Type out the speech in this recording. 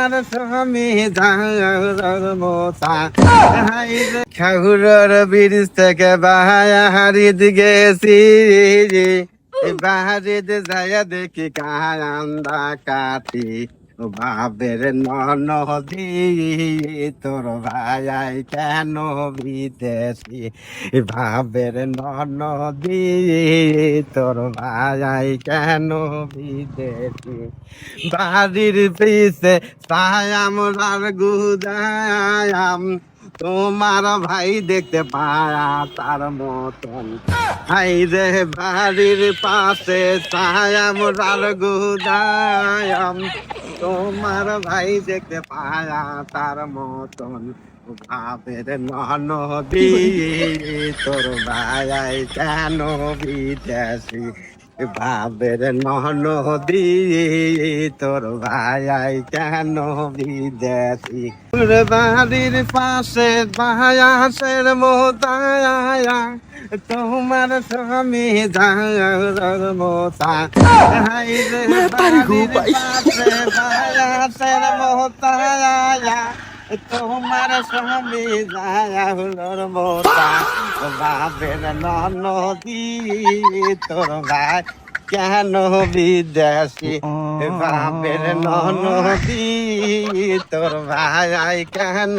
তোমার স্বামী যার মোতা খাগুরের ব্রিজ থেকে বাহারিদ গেছি বাহারিদ যাইয়া দেখি কান্দা কাটি বাবের নদী তোর ভাই কেন বিদেশি ভাবের নদী তোর ভাই কেন বিদেশি বাড়ির পিছে সায়াম গুদায়াম তোমার ভাই দেখতে পায়া তার মতন হাই রে বাড়ির পাশে সায়াম গুদায়াম তোমার ভাই দেখতে পায়া তার মতন ভাবের নদী তোর ভাই কেন বিদেশি ভাবের নদী তোর ভাই কেন বিদেশি বাড়ির পাশে বায়াসের মোতায়া তোমার স্বামী যার মোতা হাই রে বাড়ির পাশে বায়াসের মোতায়া তোমার স্বামী যার মোতা বাবের নদী তোর ভাই কেন বিদেশি বাবের নদী তোর ভাই কেন